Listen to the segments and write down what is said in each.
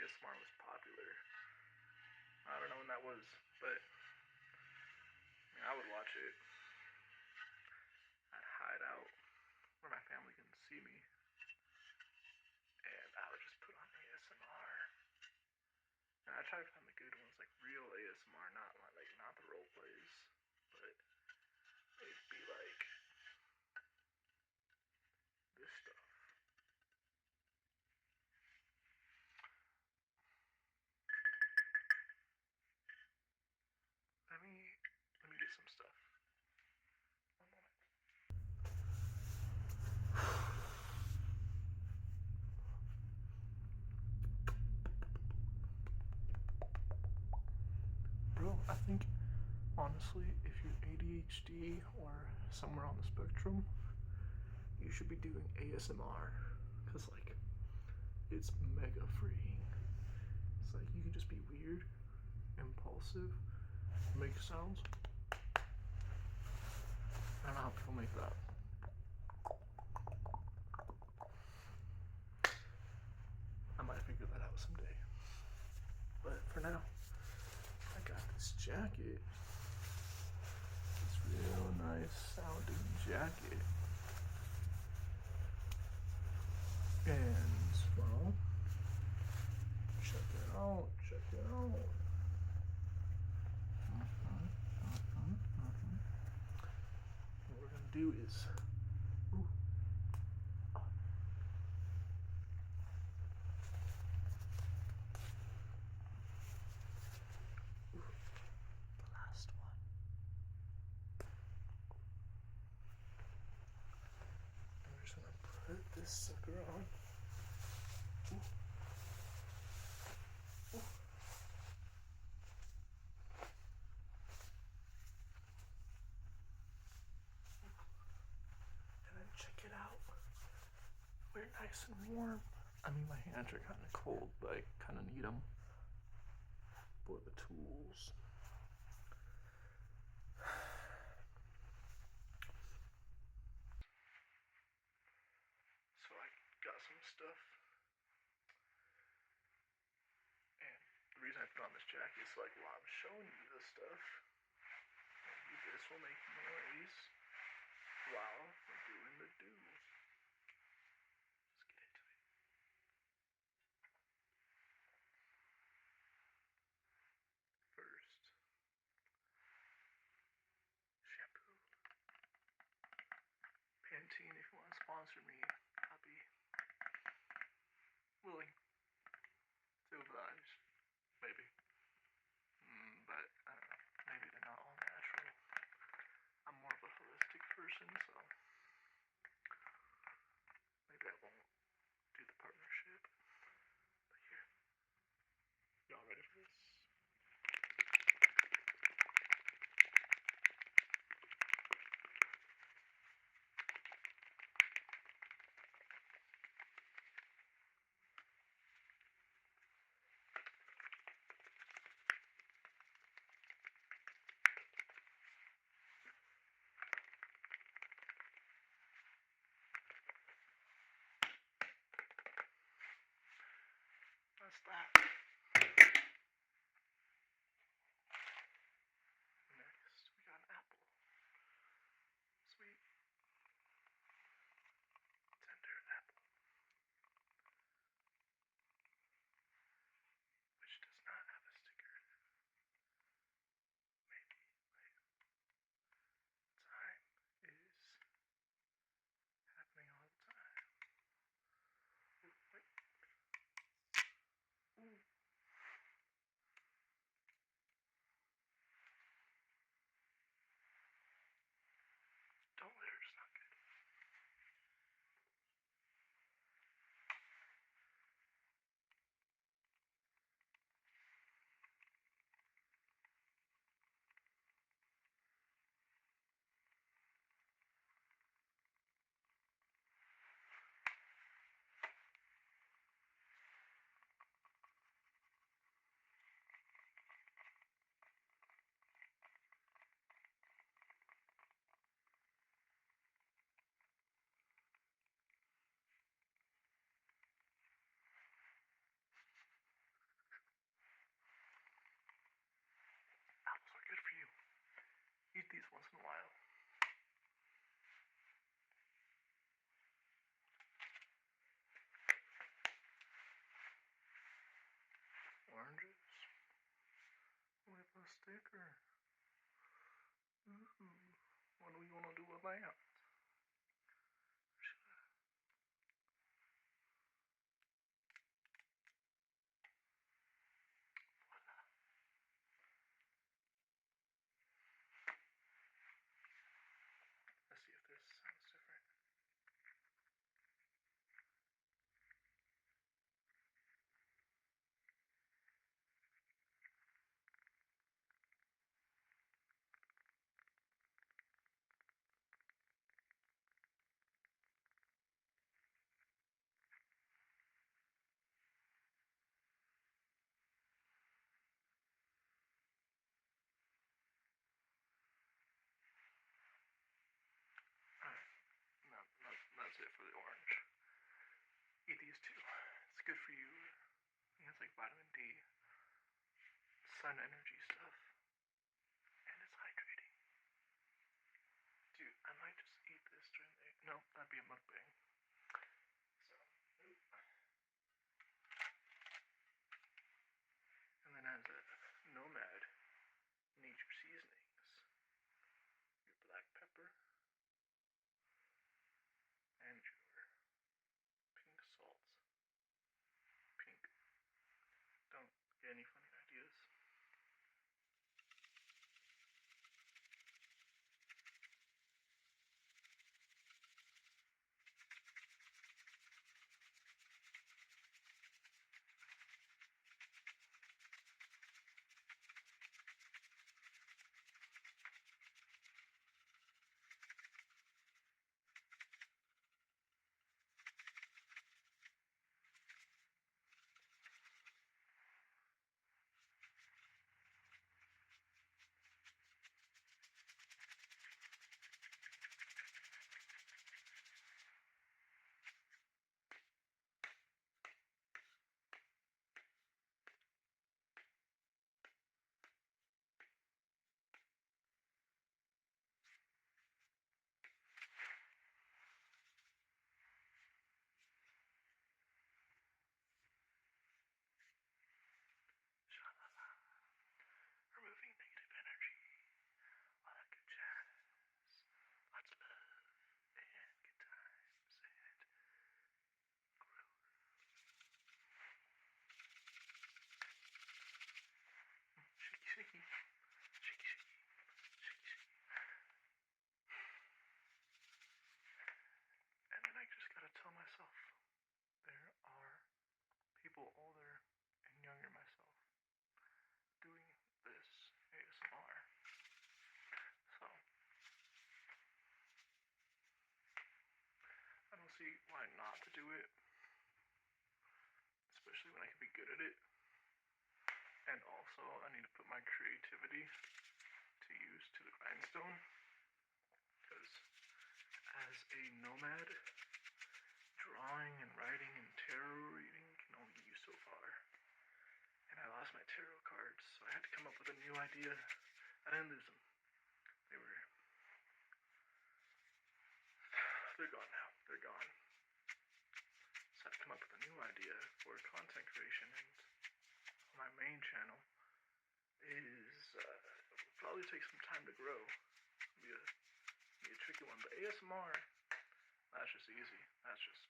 ASMR was popular. I don't know when that was, but I would watch it. I'd hide out where my family can see me, and I would just put on ASMR. And I try to find the good ones, like real ASMR, not the role plays, but it'd be like this stuff. Let me get some stuff. One moment. Bro, I think honestly, if you're ADHD or somewhere on the spectrum, you should be doing ASMR, cause like it's mega freeing. It's like you can just be weird, impulsive, make sounds. I don't know how people make that. I might figure that out someday. But for now, I got this jacket. This real nice sounding jacket. And, well, check it out, check it out. What we're gonna do is, ooh, the last one. And we're just gonna put this sucker on. Ooh. Ooh. And then check it out. We're nice and warm. I mean, my hands are kind of cold, but I kind of need them for the tools. So I got some stuff. And the reason I put on this jacket is like while I'm showing you this stuff, maybe this will make noise while we're doing the do. Let's get into it. First, shampoo. Pantene, if you want to sponsor me, I'll be willing to oblige. Maybe. But I don't know. Maybe they're not all natural. sticker. Ooh, what are we gonna do with that? Let's see if this sounds different. Alright, that's it for the orange. Eat these two. It's good for you. It has like vitamin D, sun energy stuff, and it's hydrating. Dude, I might just eat this during the... No, that'd be a mukbang. So, and then as a nomad, nature seasonings, your black pepper, and your pink salt. Pink. Don't get any funny ideas. Removing negative energy. All that good jazz. Lots of love and good times and growth. Shaky, shaky. Shaky, shaky. Shaky, shaky. And then I just gotta tell myself there are people older and younger myself doing this ASMR. So, I don't see why not to do it, especially when I can be good at it. And also, I need to put my creativity to use to the grindstone, because as a nomad, drawing and writing and tarot reading can only get you so far. And I lost my tarot cards, so I had to come up with a new idea. I didn't lose them. They're gone now. They're gone. So I had to come up with a new idea for content creation, and my main channel is it'll probably take some time to grow. It'll be a tricky one, but ASMR, that's just easy. That's just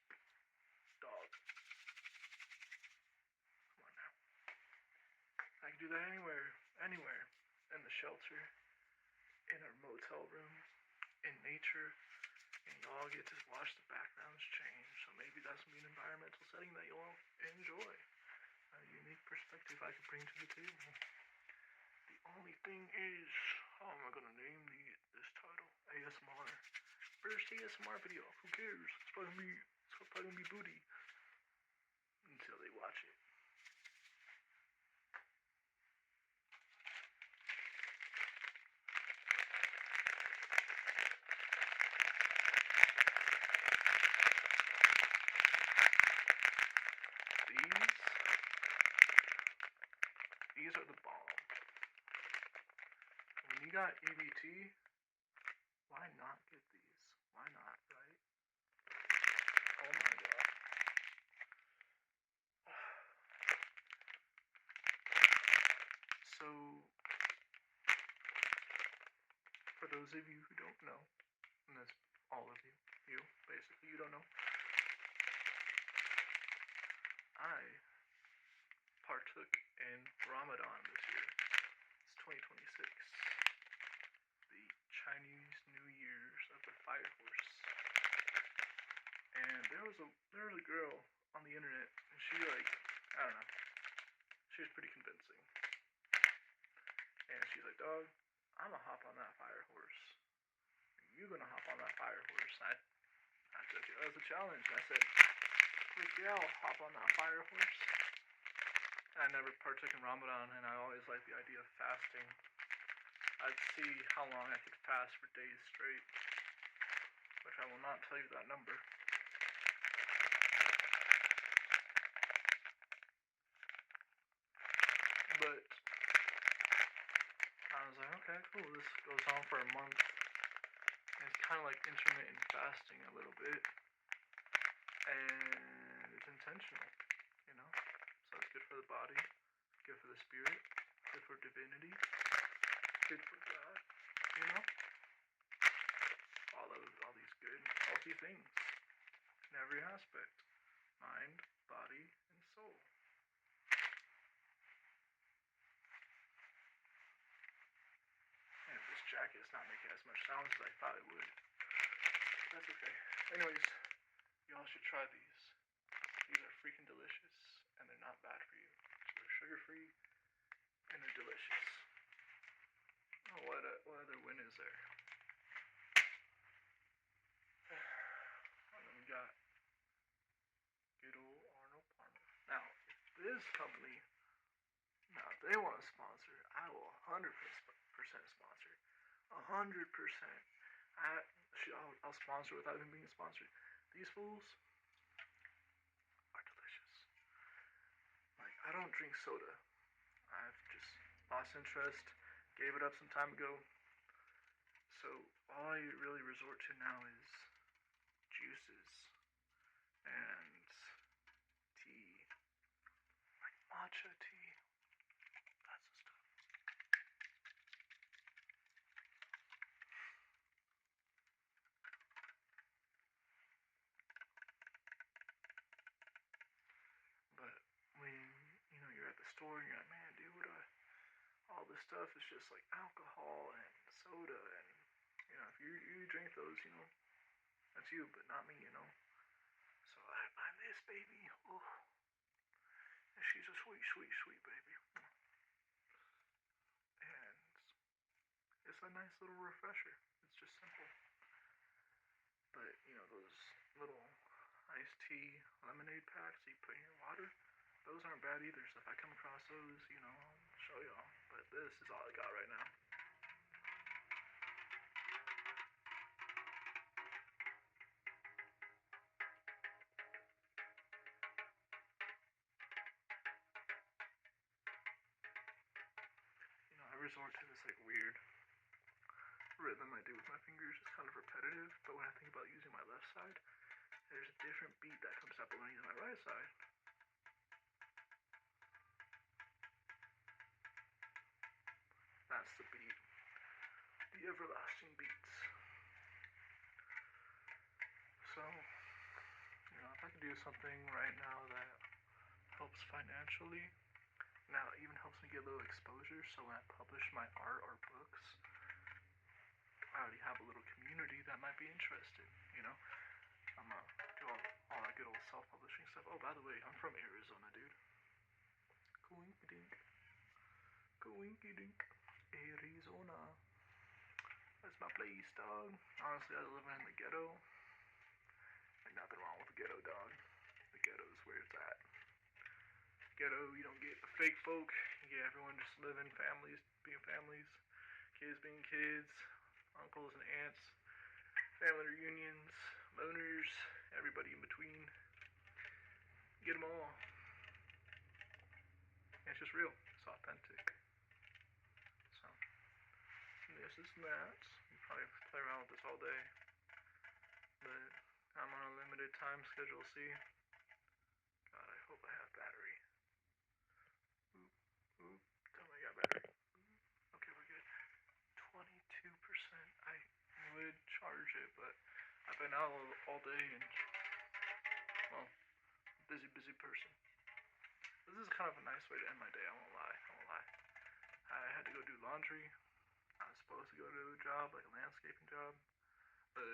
dog. Come on now. I can do that anywhere, in the shelter, in a motel room, in nature, and y'all get to watch the backgrounds change. So maybe that's gonna be an environmental setting that you'll enjoy. A unique perspective I can bring to the table. The only thing is, how am I gonna name this title? ASMR. First ASMR video. Who cares? It's probably gonna be booty. Until they watch it. These are the bomb. When you got EBT, why not get these? Why not, right? Oh my god. So, For those of you who don't know, and that's all of you basically, you don't know, I partook in Ramadan this year. It's 2026, the Chinese New Year's of the Fire Horse. And there was a girl on the internet, and she I don't know, she was pretty convincing. And she's like, dog, I'm gonna hop on that fire horse. You're gonna hop on that fire horse. I took it as a challenge. I said, yeah, I'll hop on that fire horse. I never partook in Ramadan, and I always liked the idea of fasting. I'd see how long I could fast for days straight, which I will not tell you that number. But I was like, okay, cool, this goes on for a month. And it's kind of like intermittent fasting a little bit. And it's intentional, you know? So it's good for the body, good for the spirit, good for divinity, good for God, you know? All these good, healthy things in every aspect. Mind, body, and soul. And this jacket's not making as much sound as I thought it would. But that's okay. Anyways, y'all should try these. These are freaking delicious, and they're not bad for you. So they're sugar-free, and they're delicious. Oh, what other win is there? And then we got good old Arnold Palmer. Now, if this company, if they want to sponsor, I will 100% sponsor. 100%. I'll sponsor without even being sponsored. These fools are delicious. Like, I don't drink soda. I've just lost interest, gave it up some time ago. So all I really resort to now is juices and tea, like matcha tea. That's the stuff. But when you're at the store and you're like, man, dude, all this stuff is just like alcohol and soda, and if you drink those, that's you, but not me, So I'm this baby. Oh, and she's a sweet, sweet, sweet baby. And it's a nice little refresher. It's just simple. But those little iced tea lemonade packs that you put in your water, those aren't bad either. So if I come across those, I'll show y'all. But this is all I got right now. I resort to this weird rhythm I do with my fingers. It's kind of repetitive, but when I think about using my left side, there's a different beat that comes up when I use my right side. That's the beat. The everlasting beats. So, if I could do something right now that helps financially, now it even helps me get a little exposure, so when I publish my art or books, I already have a little community that might be interested, I'm gonna do all that good old self-publishing stuff. Oh, by the way, I'm from Arizona, dude. Coinky-dink. Coinky-dink. Arizona. That's my place, dog. Honestly, I was living in the ghetto. Ain't nothing wrong with the ghetto, dog. The ghetto's where it's at. Ghetto, you don't get the fake folk. You get everyone just living, families being families, kids being kids, uncles and aunts, family reunions, loners, everybody in between. Get them all. And it's just real. It's authentic. So, this is that. You probably play around with this all day. But I'm on a limited time schedule, see? God, I hope I have battery. Oop. Tell me I got battery. Okay, we're good. 22%. been out all day and, well, busy person. This is kind of a nice way to end my day, I won't lie. I had to go do laundry. I was supposed to go to a job, like a landscaping job, but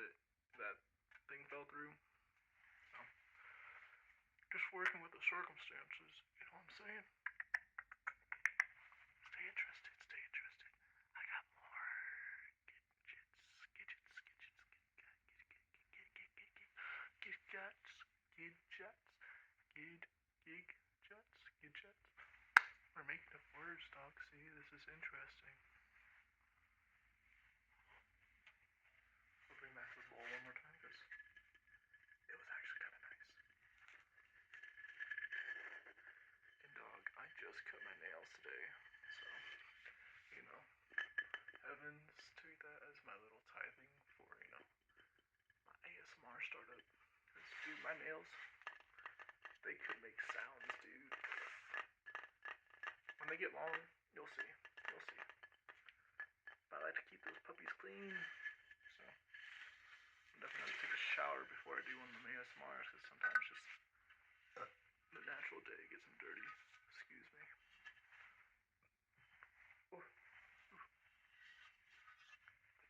that thing fell through. So, just working with the circumstances, you know what I'm saying? Stay interested. I got more gadgets. We're making up words, dog. See, this is interesting. I'll bring back this bowl one more time because it was actually kind of nice. And dog, I just cut my nails today, so Evans took that as my little tithing for my ASMR startup. Cause dude, my nails, they could make sounds, dude. When they get long, you'll see. But I like to keep those puppies clean, so I'm definitely gonna take a shower before I do one of them ASMRs, because sometimes just the natural day gets them dirty. Excuse me. Oh,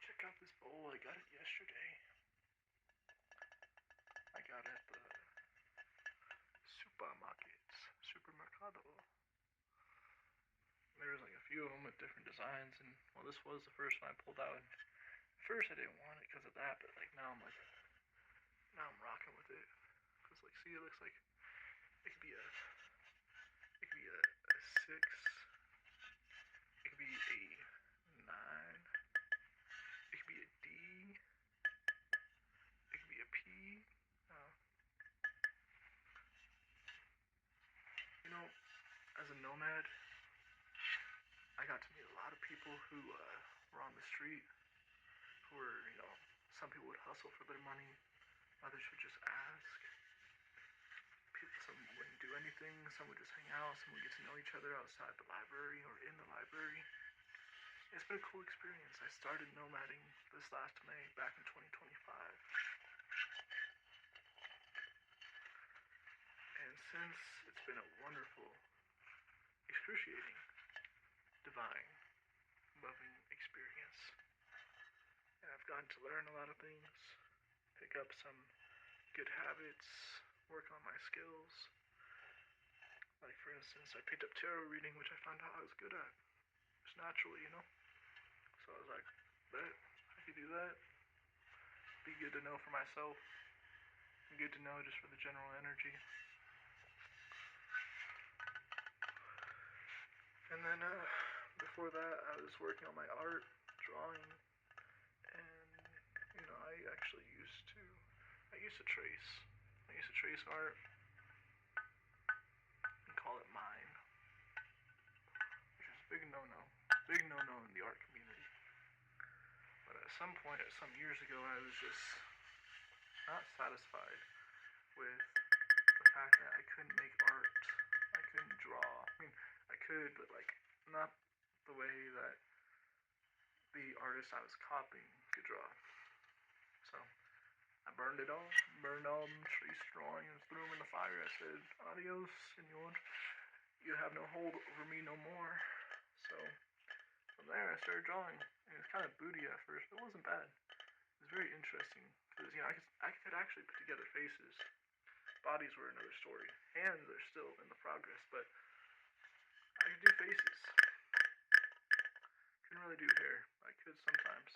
check out this bowl. I got it yesterday. I got it at the supermercado. There was like a few of them with different designs, and well, this was the first one I pulled out. And at first, I didn't want it because of that, but like now I'm rocking with it. Cause like, see, it looks like it could be a six. It could be a 9. It could be a D. It could be a P. As a nomad, I got to meet a lot of people who were on the street, who were, some people would hustle for their money, others would just ask. Some wouldn't do anything, some would just hang out, some would get to know each other outside the library or in the library. It's been a cool experience. I started nomading this last May, back in 2025. And since, it's been a wonderful, excruciating, divine, loving experience. And I've gotten to learn a lot of things, pick up some good habits, work on my skills. Like, for instance, I picked up tarot reading, which I found out I was good at. Just naturally, So I was like, bet, I could do that. Be good to know for myself. Good to know just for the general energy. And then, before that, I was working on my art, drawing, and, I actually used to trace. I used to trace art and call it mine, which is a big no-no. Big no-no in the art community. But at some point, some years ago, I was just not satisfied with the fact that I couldn't make art. I couldn't draw. I mean, I could, but not the way that the artist I was copying could draw. So I burned it all. Burned all them trace drawings, threw them in the fire. I said, adios, senor. You have no hold over me no more. So from there, I started drawing. And it was kind of booty at first, but it wasn't bad. It was very interesting because I could actually put together faces. Bodies were another story. Hands are still in the progress, but I could do faces. Couldn't really do hair. I could sometimes.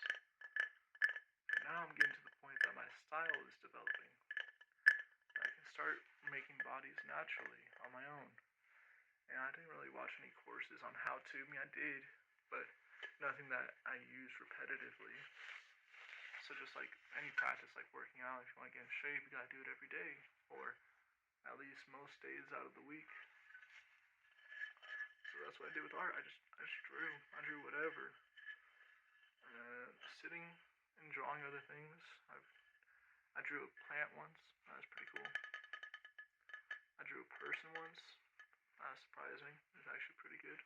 But now I'm getting to the point that my style is developing. I can start making bodies naturally on my own. And I didn't really watch any courses on how to. I mean, I did, but nothing that I use repetitively. So just like any practice, like working out, if you want to get in shape, you gotta do it every day, or at least most days out of the week. So that's what I did with art. I just drew. I drew whatever. Sitting and drawing other things. I drew a plant once. That was pretty cool. I drew a person once. That was surprising. It was actually pretty good.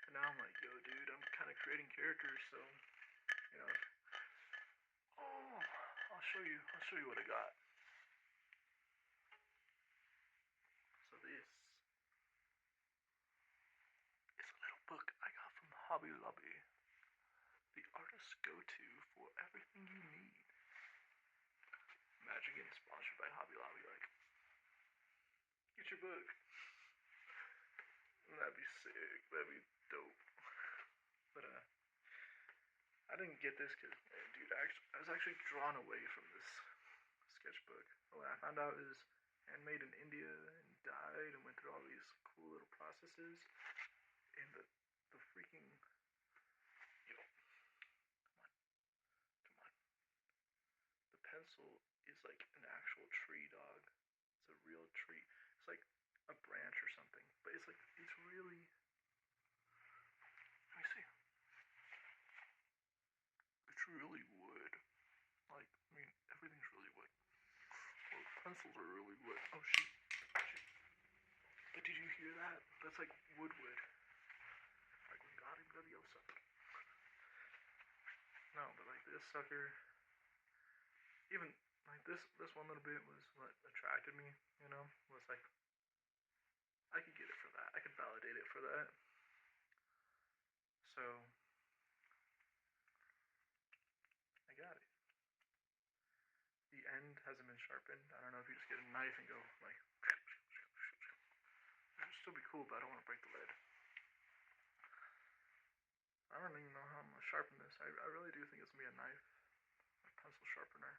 And now I'm like, yo, dude, I'm kind of creating characters, so, Oh, I'll I'll show you what I got. So this is a little book I got from Hobby Lobby. The artist's go-to for everything you need. Imagine getting sponsored by Hobby Lobby, like, get your book. That'd be sick. That'd be dope. But I didn't get this because, dude, I was actually drawn away from this sketchbook. When I found out it was handmade in India and dyed and went through all these cool little processes, and the freaking, you know, come on, the pencil is like an actual tree, dog. It's a real tree. It's like a branch or something, but it's like it's really. Let me see. It's really wood. Like, I mean, everything's really wood. Well, pencils are really wood. Oh shoot. But did you hear that? That's like wood. Like Wingardium Leviosa. No, but like this sucker, even like this one little bit was what attracted me, you know? Was like, I could get it for that. I could validate it for that. So, I got it. The end hasn't been sharpened. I don't know if you just get a knife and go like, it would still be cool, but I don't want to break the lid. I don't even know how I'm going to sharpen this. I really do think it's going to be a knife, a pencil sharpener,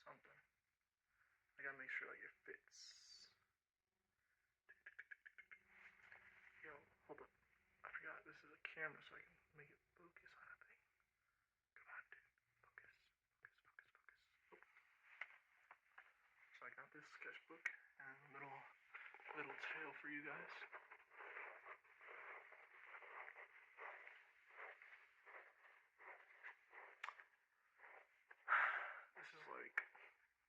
something. I gotta make sure like it fits. Yo, hold up. I forgot this is a camera so I can make it focus on a thing. Come on, dude. Focus. Oh. So I got this sketchbook and a little tale for you guys. This is like,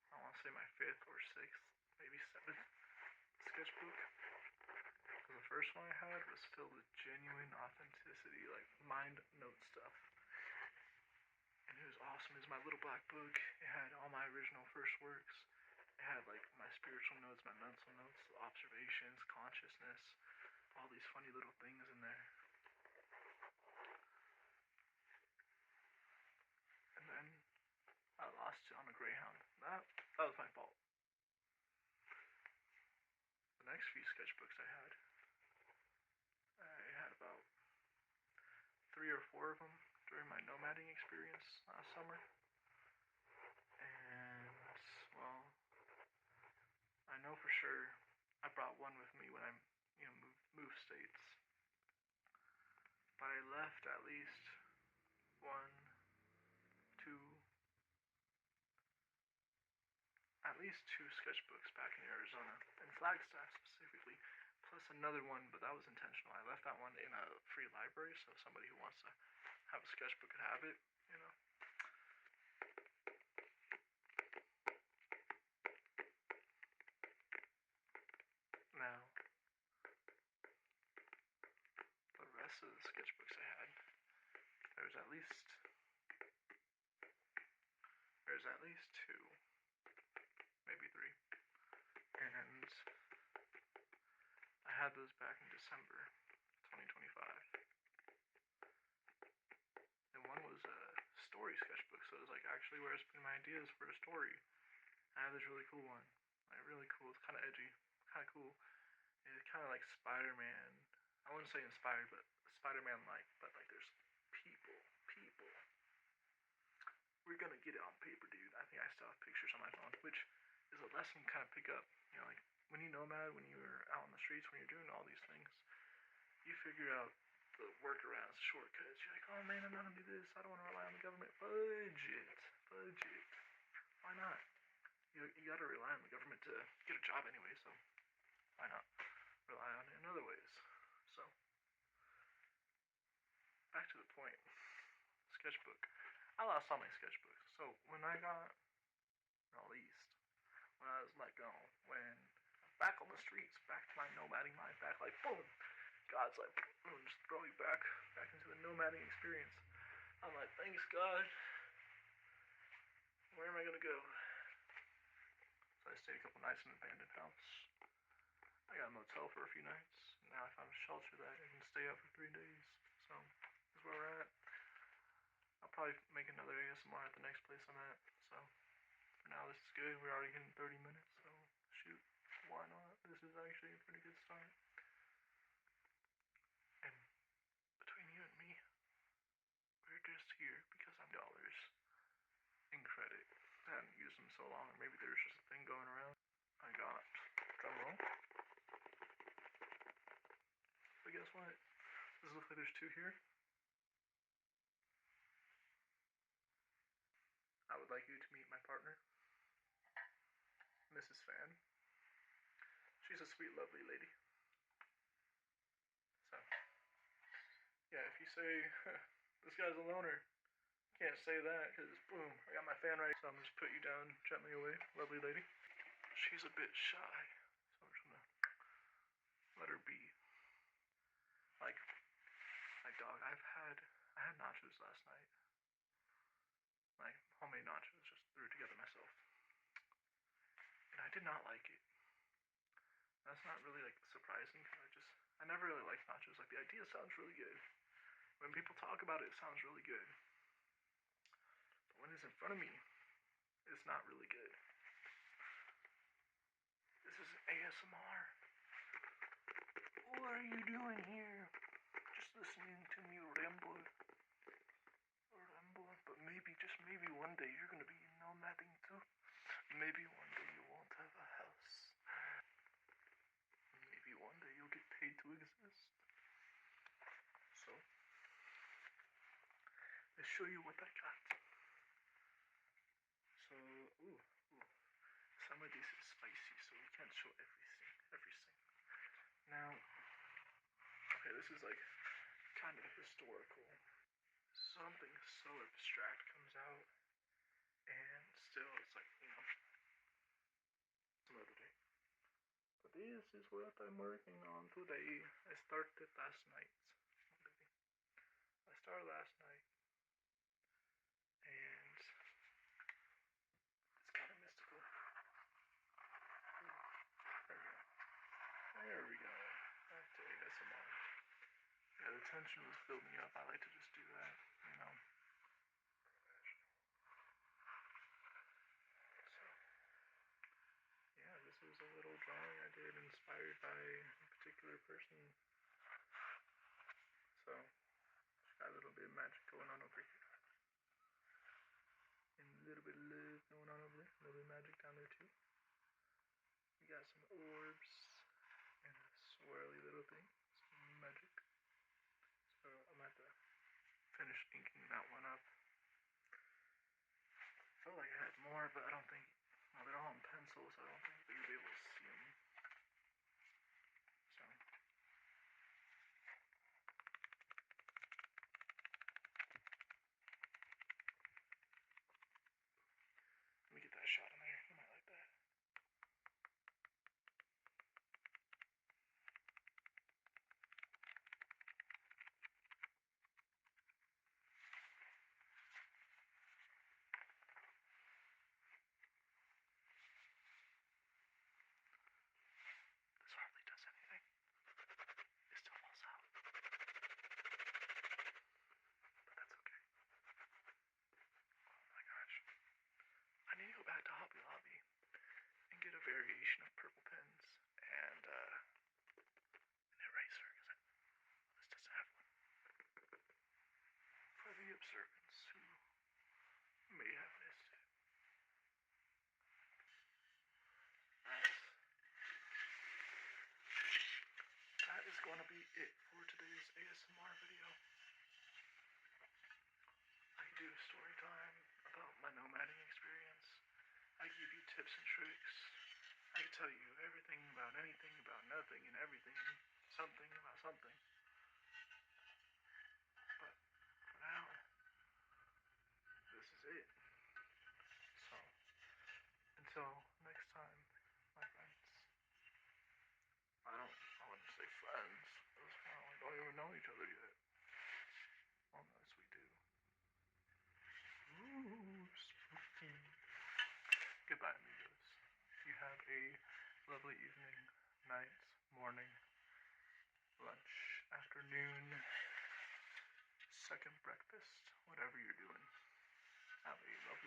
I want to say my 5th or 6th, maybe 7th sketchbook. Because the first one I had was filled with genuine authenticity, like mind note stuff. And it was awesome. It was my little black book. It had all my original first works. It had like my spiritual notes, my mental notes, observations, consciousness, all these funny little things in there. And then I lost it on a Greyhound. That was my fault. The next few sketchbooks I had about 3 or 4 of them during my nomading experience last summer. And, well, I know for sure I brought one with me when I, moved states. But I left at least 1, 2, at least 2 sketchbooks back in Arizona, in Flagstaff specifically, plus another one, but that was intentional. I left that one in a free library, so somebody who wants to have a sketchbook could have it, you know. Now, the rest of the sketchbooks I had, there's at least 2, maybe 3, and I had those back in December 2025. And one was a story sketchbook, so it was like actually where I was putting my ideas for a story. I have this really cool one, like really cool. It's kind of edgy, kind of cool. It's kind of like Spider-Man. I wouldn't say inspired, but Spider-Man like. But like there's people. We're gonna get it on paper, dude. I think I still have pictures on my phone, which is a lesson you kind of pick up. You know, like when you nomad, when you're out on the streets, when you're doing all these things, you figure out the workarounds, shortcuts. You're like, oh man, I'm not gonna do this. I don't want to rely on the government. Budget. Why not? You gotta rely on the government to get a job anyway, so why not rely on it in other ways? So, back to the point. Sketchbook. I lost all my sketchbooks. So, when I got released, when I was let go, when back on the streets, back to my nomading life, back like boom, God's like, I'm gonna just throw you back into the nomading experience. I'm like, thanks God. where am I gonna go? So I stayed a couple nights in an abandoned house. I got a motel for a few nights. Now I found a shelter that I can stay at for 3 days. So that's where we're at. I'll probably make another ASMR at the next place I'm at. So for now, this is good. We're already hitting 30 minutes. So shoot, why not? This is actually a pretty good start. And between you and me, we're just here because I'm dollars in credit. I hadn't used them so long, or maybe there's just a thing going around. I got drum roll. But guess what? Does it look like there's 2 here? I would like you to meet my partner, Mrs. Fan. She's a sweet, lovely lady. So, yeah, if you say, this guy's a loner, can't say that, because boom, I got my fan right, so I'm just put you down gently away, lovely lady. She's a bit shy, so I'm just gonna let her be. Like dog, I had nachos last night. Like, homemade nachos, just threw it together myself. And I did not like it. That's not really, like, surprising, because I never really liked nachos. Like, the idea sounds really good. When people talk about it, it sounds really good. But when it's in front of me, it's not really good. This is ASMR. What are you doing here? Just listening to me ramble. But maybe, just maybe one day you're gonna be nomading too. Maybe one day you won't have a house. Maybe one day you'll get paid to exist. So, let's show you what I got. So, some of this is spicy, so we can't show everything. Now, okay, this is like kind of historical. Something so abstract comes out, and still it's like, some other day. But this is what I'm working on today. I started last night. And it's kind of mystical. There we go. Back to ASMR. Yeah, the tension was building up. I like to just do that, So, yeah, this is a little drawing I did inspired by a particular person. So, got a little bit of magic going on over here. And a little bit of love going on over there. A little bit of magic down there too. We got some orbs and a swirly little thing. Some magic. So I'm gonna have to finish inking that one up. I felt like I had more, but I don't think, well, they're all in pencil, so I don't think you'll be able to see them. So, let me get that shot in there. Come early evening, night, morning, lunch, afternoon, second breakfast, whatever you're doing. Have a lovely